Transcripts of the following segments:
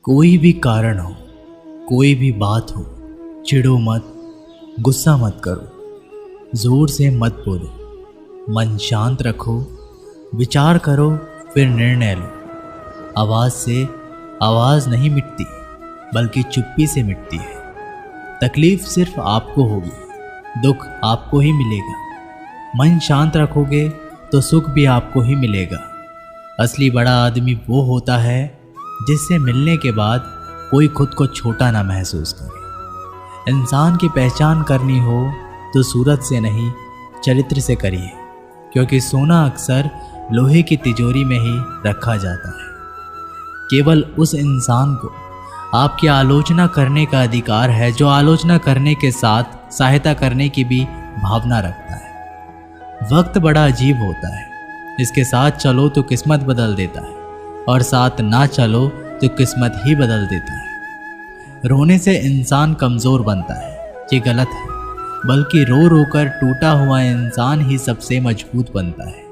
कोई भी कारण हो, कोई भी बात हो, चिढ़ो मत, गुस्सा मत करो, जोर से मत बोलो, मन शांत रखो, विचार करो, फिर निर्णय लो। आवाज़ से आवाज़ नहीं मिटती, बल्कि चुप्पी से मिटती है। तकलीफ सिर्फ आपको होगी, दुख आपको ही मिलेगा। मन शांत रखोगे तो सुख भी आपको ही मिलेगा। असली बड़ा आदमी वो होता है जिससे मिलने के बाद कोई खुद को छोटा ना महसूस करे। इंसान की पहचान करनी हो तो सूरत से नहीं, चरित्र से करिए, क्योंकि सोना अक्सर लोहे की तिजोरी में ही रखा जाता है। केवल उस इंसान को आपकी आलोचना करने का अधिकार है जो आलोचना करने के साथ सहायता करने की भी भावना रखता है। वक्त बड़ा अजीब होता है, इसके साथ चलो तो किस्मत बदल देता है, और साथ ना चलो तो किस्मत ही बदल देता है। रोने से इंसान कमज़ोर बनता है, ये गलत है, बल्कि रो रो कर टूटा हुआ इंसान ही सबसे मजबूत बनता है।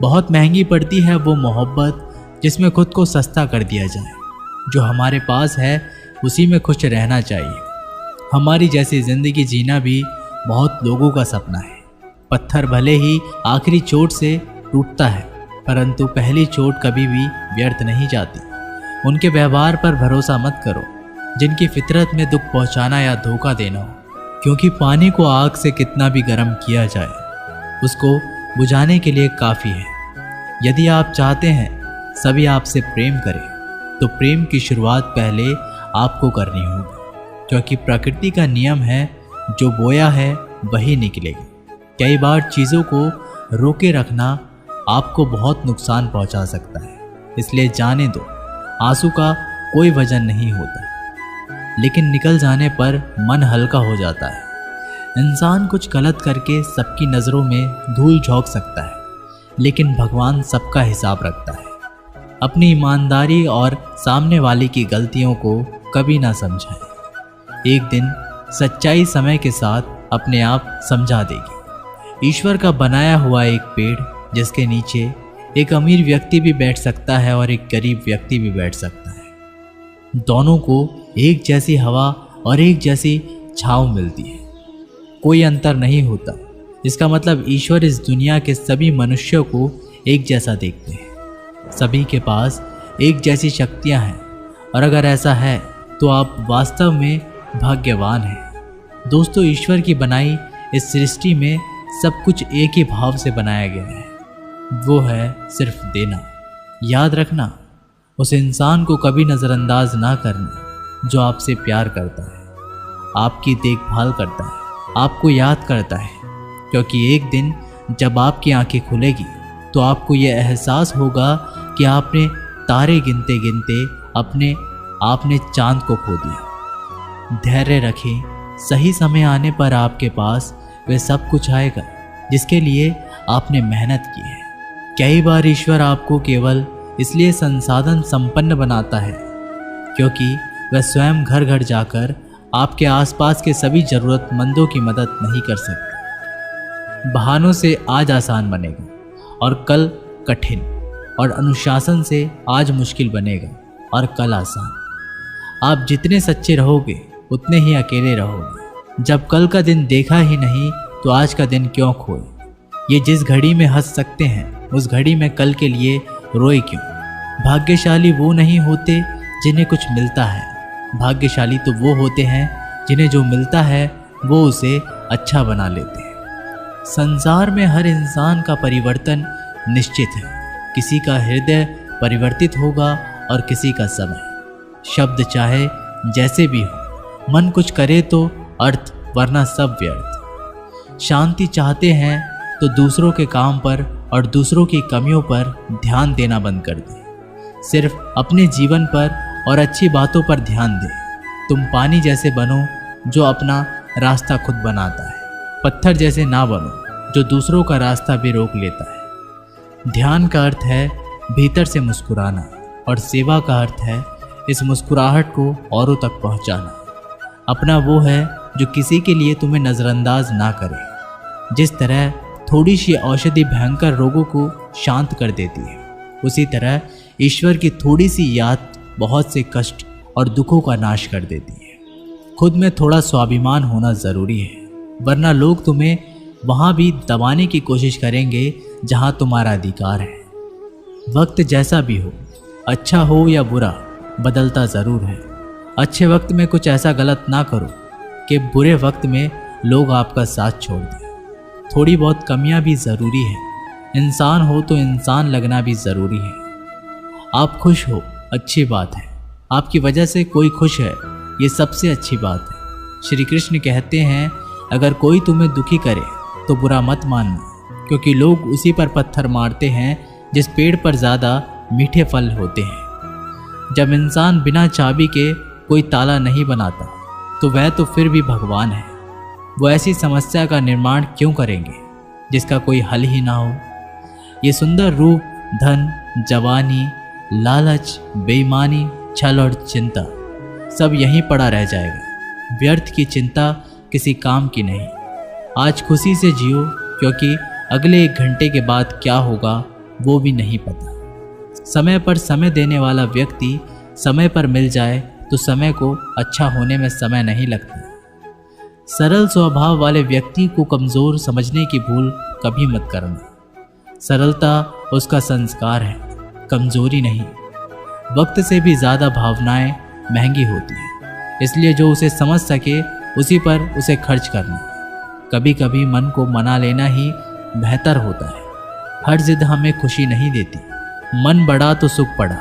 बहुत महंगी पड़ती है वो मोहब्बत जिसमें खुद को सस्ता कर दिया जाए। जो हमारे पास है उसी में खुश रहना चाहिए। हमारी जैसी ज़िंदगी जीना भी बहुत लोगों का सपना है। पत्थर भले ही आखिरी चोट से टूटता है, परंतु पहली चोट कभी भी व्यर्थ नहीं जाती। उनके व्यवहार पर भरोसा मत करो जिनकी फितरत में दुख पहुंचाना या धोखा देना हो, क्योंकि पानी को आग से कितना भी गर्म किया जाए, उसको बुझाने के लिए काफ़ी है। यदि आप चाहते हैं सभी आपसे प्रेम करें, तो प्रेम की शुरुआत पहले आपको करनी होगी, क्योंकि प्रकृति का नियम है, जो बोया है वही निकलेगा। कई बार चीज़ों को रोके रखना आपको बहुत नुकसान पहुंचा सकता है, इसलिए जाने दो। आंसू का कोई वजन नहीं होता, लेकिन निकल जाने पर मन हल्का हो जाता है। इंसान कुछ गलत करके सबकी नज़रों में धूल झोंक सकता है, लेकिन भगवान सबका हिसाब रखता है। अपनी ईमानदारी और सामने वाले की गलतियों को कभी ना समझाएं। एक दिन सच्चाई समय के साथ अपने आप समझा देगी। ईश्वर का बनाया हुआ एक पेड़ जिसके नीचे एक अमीर व्यक्ति भी बैठ सकता है और एक गरीब व्यक्ति भी बैठ सकता है। दोनों को एक जैसी हवा और एक जैसी छांव मिलती है, कोई अंतर नहीं होता। इसका मतलब ईश्वर इस दुनिया के सभी मनुष्यों को एक जैसा देखते हैं। सभी के पास एक जैसी शक्तियां हैं, और अगर ऐसा है तो आप वास्तव में भाग्यवान हैं। दोस्तों, ईश्वर की बनाई इस सृष्टि में सब कुछ एक ही भाव से बनाया गया है, वो है सिर्फ देना। याद रखना, उस इंसान को कभी नज़रअंदाज ना करना जो आपसे प्यार करता है, आपकी देखभाल करता है, आपको याद करता है, क्योंकि एक दिन जब आपकी आंखें खुलेगी तो आपको यह एहसास होगा कि आपने तारे गिनते गिनते आपने चांद को खो दिया। धैर्य रखें, सही समय आने पर आपके पास वह सब कुछ आएगा जिसके लिए आपने मेहनत की है। कई बार ईश्वर आपको केवल इसलिए संसाधन संपन्न बनाता है क्योंकि वह स्वयं घर घर जाकर आपके आसपास के सभी ज़रूरतमंदों की मदद नहीं कर सकता। बहानों से आज आसान बनेगा और कल कठिन, और अनुशासन से आज मुश्किल बनेगा और कल आसान। आप जितने सच्चे रहोगे उतने ही अकेले रहोगे। जब कल का दिन देखा ही नहीं तो आज का दिन क्यों खोए। ये जिस घड़ी में हंस सकते हैं उस घड़ी में कल के लिए रोए क्यों। भाग्यशाली वो नहीं होते जिन्हें कुछ मिलता है, भाग्यशाली तो वो होते हैं जिन्हें जो मिलता है वो उसे अच्छा बना लेते हैं। संसार में हर इंसान का परिवर्तन निश्चित है। किसी का हृदय परिवर्तित होगा और किसी का समय। शब्द चाहे जैसे भी हो, मन कुछ करे तो अर्थ, वरना सब व्यर्थ। शांति चाहते हैं तो दूसरों के काम पर और दूसरों की कमियों पर ध्यान देना बंद कर दें। सिर्फ अपने जीवन पर और अच्छी बातों पर ध्यान दें। तुम पानी जैसे बनो जो अपना रास्ता खुद बनाता है, पत्थर जैसे ना बनो जो दूसरों का रास्ता भी रोक लेता है। ध्यान का अर्थ है भीतर से मुस्कुराना, और सेवा का अर्थ है इस मुस्कुराहट को औरों तक पहुंचाना। अपना वो है जो किसी के लिए तुम्हें नज़रअंदाज ना करे। जिस तरह थोड़ी सी औषधि भयंकर रोगों को शांत कर देती है, उसी तरह ईश्वर की थोड़ी सी याद बहुत से कष्ट और दुखों का नाश कर देती है। खुद में थोड़ा स्वाभिमान होना ज़रूरी है, वरना लोग तुम्हें वहाँ भी दबाने की कोशिश करेंगे जहाँ तुम्हारा अधिकार है। वक्त जैसा भी हो, अच्छा हो या बुरा, बदलता ज़रूर है। अच्छे वक्त में कुछ ऐसा गलत ना करो कि बुरे वक्त में लोग आपका साथ छोड़ दें। थोड़ी बहुत कमियां भी ज़रूरी है। इंसान हो तो इंसान लगना भी ज़रूरी है। आप खुश हो, अच्छी बात है। आपकी वजह से कोई खुश है, ये सबसे अच्छी बात है। श्री कृष्ण कहते हैं, अगर कोई तुम्हें दुखी करे तो बुरा मत मानना, क्योंकि लोग उसी पर पत्थर मारते हैं जिस पेड़ पर ज़्यादा मीठे फल होते हैं। जब इंसान बिना चाबी के कोई ताला नहीं बनाता तो वह तो फिर भी भगवान है। वो ऐसी समस्या का निर्माण क्यों करेंगे जिसका कोई हल ही ना हो। ये सुंदर रूप, धन, जवानी, लालच, बेईमानी, छल और चिंता सब यहीं पड़ा रह जाएगा। व्यर्थ की चिंता किसी काम की नहीं। आज खुशी से जियो, क्योंकि अगले 1 घंटे के बाद क्या होगा वो भी नहीं पता। समय पर समय देने वाला व्यक्ति समय पर मिल जाए तो समय को अच्छा होने में समय नहीं लगता। सरल स्वभाव वाले व्यक्ति को कमज़ोर समझने की भूल कभी मत करना। सरलता उसका संस्कार है, कमज़ोरी नहीं। वक्त से भी ज़्यादा भावनाएं महंगी होती हैं, इसलिए जो उसे समझ सके उसी पर उसे खर्च करना। कभी कभी मन को मना लेना ही बेहतर होता है। हर जिद हमें खुशी नहीं देती। मन बढ़ा तो सुख पड़ा।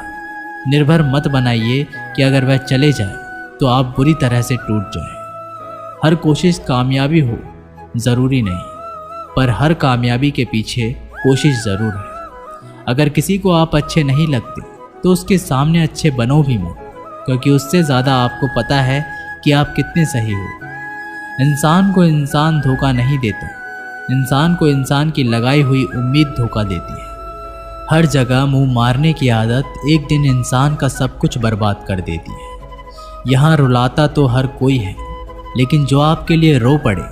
निर्भर मत बनाइए कि अगर वह चले जाए तो आप बुरी तरह से टूट जाए। हर कोशिश कामयाबी हो ज़रूरी नहीं, पर हर कामयाबी के पीछे कोशिश ज़रूर है। अगर किसी को आप अच्छे नहीं लगते तो उसके सामने अच्छे बनो भी मत, क्योंकि उससे ज़्यादा आपको पता है कि आप कितने सही हो। इंसान को इंसान धोखा नहीं देता, इंसान को इंसान की लगाई हुई उम्मीद धोखा देती है। हर जगह मुंह मारने की आदत एक दिन इंसान का सब कुछ बर्बाद कर देती है। यहाँ रुलाता तो हर कोई है, लेकिन जो आपके लिए रो पड़े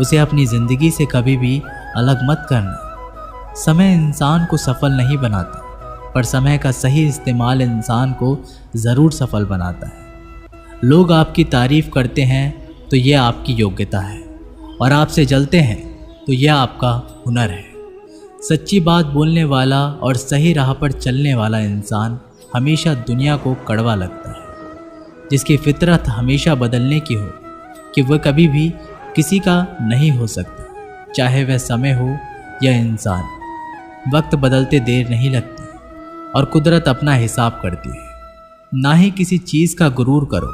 उसे अपनी ज़िंदगी से कभी भी अलग मत करना। समय इंसान को सफल नहीं बनाता, पर समय का सही इस्तेमाल इंसान को ज़रूर सफल बनाता है। लोग आपकी तारीफ़ करते हैं तो यह आपकी योग्यता है, और आपसे जलते हैं तो यह आपका हुनर है। सच्ची बात बोलने वाला और सही राह पर चलने वाला इंसान हमेशा दुनिया को कड़वा लगता है। जिसकी फितरत हमेशा बदलने की हो कि वह कभी भी किसी का नहीं हो सकता, चाहे वह समय हो या इंसान। वक्त बदलते देर नहीं लगती और कुदरत अपना हिसाब करती है। ना ही किसी चीज़ का गुरूर करो।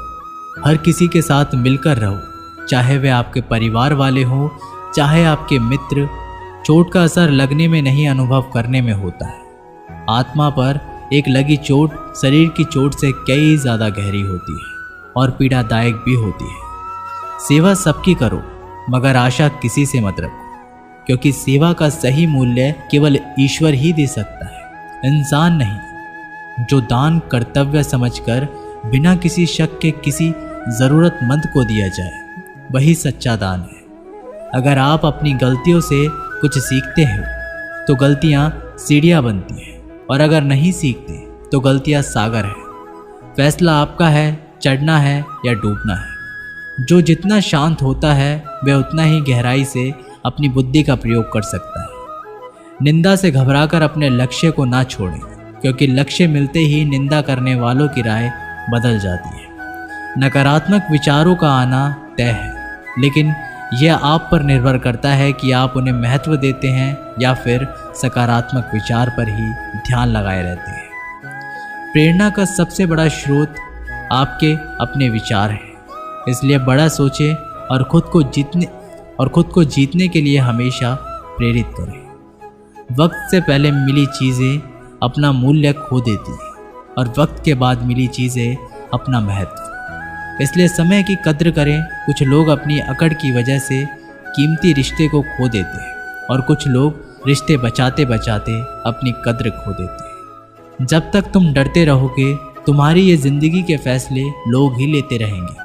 हर किसी के साथ मिलकर रहो, चाहे वे आपके परिवार वाले हों, चाहे आपके मित्र। चोट का असर लगने में नहीं, अनुभव करने में होता है। आत्मा पर एक लगी चोट शरीर की चोट से कई ज़्यादा गहरी होती है और पीड़ादायक भी होती है। सेवा सबकी करो, मगर आशा किसी से मत रखो, क्योंकि सेवा का सही मूल्य केवल ईश्वर ही दे सकता है, इंसान नहीं। जो दान कर्तव्य समझकर बिना किसी शक के किसी ज़रूरतमंद को दिया जाए, वही सच्चा दान है। अगर आप अपनी गलतियों से कुछ सीखते हैं तो गलतियाँ सीढ़ियाँ बनती हैं, और अगर नहीं सीखते तो गलतियाँ सागर है। फैसला आपका है, चढ़ना है या डूबना है। जो जितना शांत होता है वह उतना ही गहराई से अपनी बुद्धि का प्रयोग कर सकता है। निंदा से घबराकर अपने लक्ष्य को ना छोड़ें, क्योंकि लक्ष्य मिलते ही निंदा करने वालों की राय बदल जाती है। नकारात्मक विचारों का आना तय है, लेकिन यह आप पर निर्भर करता है कि आप उन्हें महत्व देते हैं या फिर सकारात्मक विचार पर ही ध्यान लगाए रहते हैं। प्रेरणा का सबसे बड़ा स्रोत आपके अपने विचार हैं, इसलिए बड़ा सोचें और खुद को जीतने के लिए हमेशा प्रेरित करें। वक्त से पहले मिली चीज़ें अपना मूल्य खो देती हैं, और वक्त के बाद मिली चीज़ें अपना महत्व। इसलिए समय की कद्र करें। कुछ लोग अपनी अकड़ की वजह से कीमती रिश्ते को खो देते हैं, और कुछ लोग रिश्ते बचाते बचाते अपनी कद्र खो देते हैं। जब तक तुम डरते रहोगे, तुम्हारी ये ज़िंदगी के फैसले लोग ही लेते रहेंगे।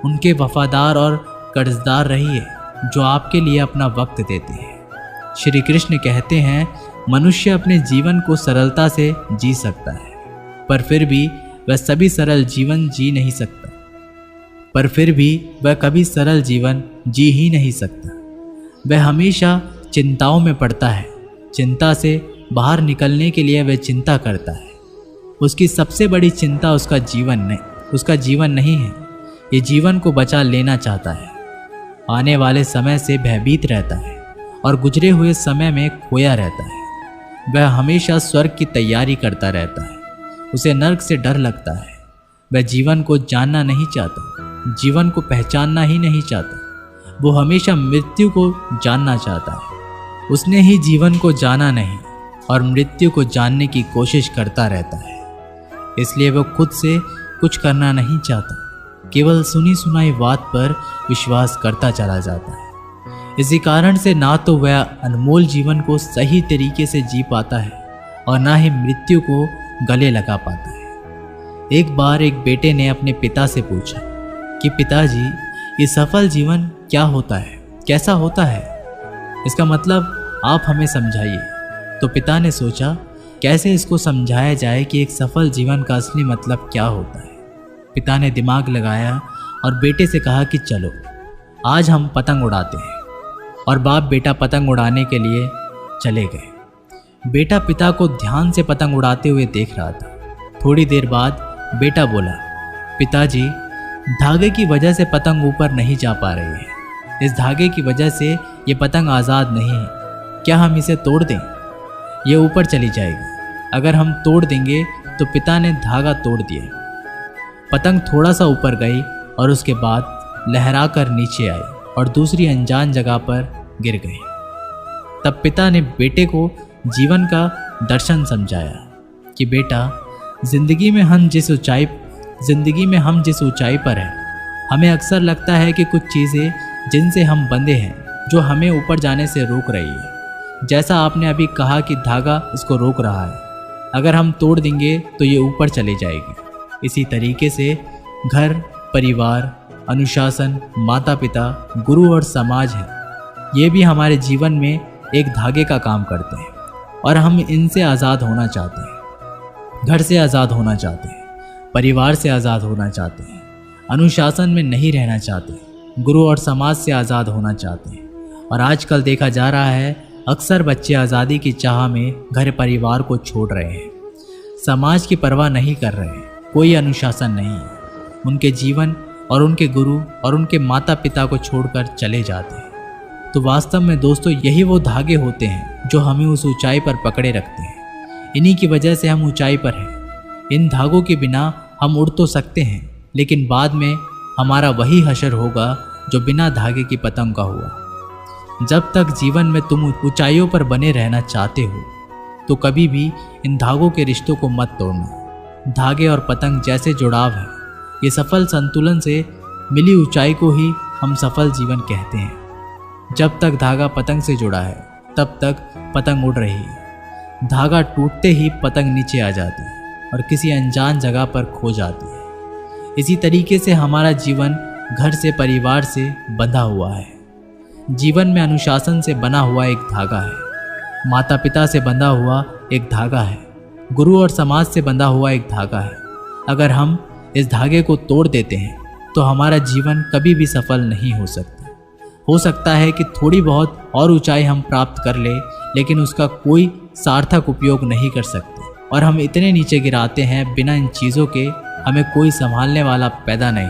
उनके वफादार और कर्जदार रहिए जो आपके लिए अपना वक्त देते हैं। श्री कृष्ण कहते हैं, मनुष्य अपने जीवन को सरलता से जी सकता है, पर फिर भी वह सभी सरल जीवन जी नहीं सकता, पर फिर भी वह कभी सरल जीवन जी ही नहीं सकता। वह हमेशा चिंताओं में पड़ता है। चिंता से बाहर निकलने के लिए वह चिंता करता है। उसकी सबसे बड़ी चिंता उसका जीवन नहीं है। ये जीवन को बचा लेना चाहता है। आने वाले समय से भयभीत रहता है और गुजरे हुए समय में खोया रहता है। वह हमेशा स्वर्ग की तैयारी करता रहता है। उसे नर्क से डर लगता है। वह जीवन को जानना नहीं चाहता, जीवन को पहचानना ही नहीं चाहता। वो हमेशा मृत्यु को जानना चाहता है। उसने ही जीवन को जाना नहीं और मृत्यु को जानने की कोशिश करता रहता है। इसलिए वो खुद से कुछ करना नहीं चाहता, केवल सुनी सुनाई बात पर विश्वास करता चला जाता है। इसी कारण से ना तो वह अनमोल जीवन को सही तरीके से जी पाता है और ना ही मृत्यु को गले लगा पाता है। एक बार एक बेटे ने अपने पिता से पूछा कि पिताजी, ये सफल जीवन क्या होता है, कैसा होता है? इसका मतलब आप हमें समझाइए। तो पिता ने सोचा कैसे इसको समझाया जाए कि एक सफल जीवन का असली मतलब क्या होता है। पिता ने दिमाग लगाया और बेटे से कहा कि चलो आज हम पतंग उड़ाते हैं। और बाप बेटा पतंग उड़ाने के लिए चले गए। बेटा पिता को ध्यान से पतंग उड़ाते हुए देख रहा था। थोड़ी देर बाद बेटा बोला, पिताजी, धागे की वजह से पतंग ऊपर नहीं जा पा रही है। इस धागे की वजह से ये पतंग आज़ाद नहीं है। क्या हम इसे तोड़ दें? ये ऊपर चली जाएगी। अगर हम तोड़ देंगे तो पिता ने धागा तोड़ दिया। पतंग थोड़ा सा ऊपर गई और उसके बाद लहरा कर नीचे आई और दूसरी अनजान जगह पर गिर गई। तब पिता ने बेटे को जीवन का दर्शन समझाया कि बेटा, जिंदगी में हम जिस ऊंचाई पर हैं, हमें अक्सर लगता है कि कुछ चीज़ें जिनसे हम बंधे हैं जो हमें ऊपर जाने से रोक रही है। जैसा आपने अभी कहा कि धागा इसको रोक रहा है, अगर हम तोड़ देंगे तो ये ऊपर चली जाएगी। इसी तरीके से घर, परिवार, अनुशासन, माता पिता, गुरु और समाज है, ये भी हमारे जीवन में एक धागे का काम करते हैं और हम इनसे आज़ाद होना चाहते हैं। घर से आज़ाद होना चाहते हैं, परिवार से आज़ाद होना चाहते हैं, अनुशासन में नहीं रहना चाहते, गुरु और समाज से आज़ाद होना चाहते हैं। और आजकल देखा जा रहा है अक्सर बच्चे आज़ादी की चाह में घर परिवार को छोड़ रहे हैं, समाज की परवाह नहीं कर रहे हैं, कोई अनुशासन नहीं है। उनके जीवन और उनके गुरु और उनके माता पिता को छोड़कर चले जाते हैं। तो वास्तव में दोस्तों, यही वो धागे होते हैं जो हमें उस ऊंचाई पर पकड़े रखते हैं। इन्हीं की वजह से हम ऊंचाई पर हैं। इन धागों के बिना हम उड़ तो सकते हैं, लेकिन बाद में हमारा वही हशर होगा जो बिना धागे की पतंग का हुआ। जब तक जीवन में तुम ऊंचाइयों पर बने रहना चाहते हो तो कभी भी इन धागों के रिश्तों को मत तोड़ना। धागे और पतंग जैसे जुड़ाव है, ये सफल संतुलन से मिली ऊंचाई को ही हम सफल जीवन कहते हैं। जब तक धागा पतंग से जुड़ा है तब तक पतंग उड़ रही है। धागा टूटते ही पतंग नीचे आ जाती है और किसी अनजान जगह पर खो जाती है। इसी तरीके से हमारा जीवन घर से, परिवार से बंधा हुआ है। जीवन में अनुशासन से बना हुआ एक धागा है, माता पिता से बंधा हुआ एक धागा है, गुरु और समाज से बंधा हुआ एक धागा है। अगर हम इस धागे को तोड़ देते हैं तो हमारा जीवन कभी भी सफल नहीं हो सकता। हो सकता है कि थोड़ी बहुत और ऊंचाई हम प्राप्त कर ले, लेकिन उसका कोई सार्थक उपयोग नहीं कर सकते और हम इतने नीचे गिराते हैं, बिना इन चीज़ों के हमें कोई संभालने वाला पैदा नहीं।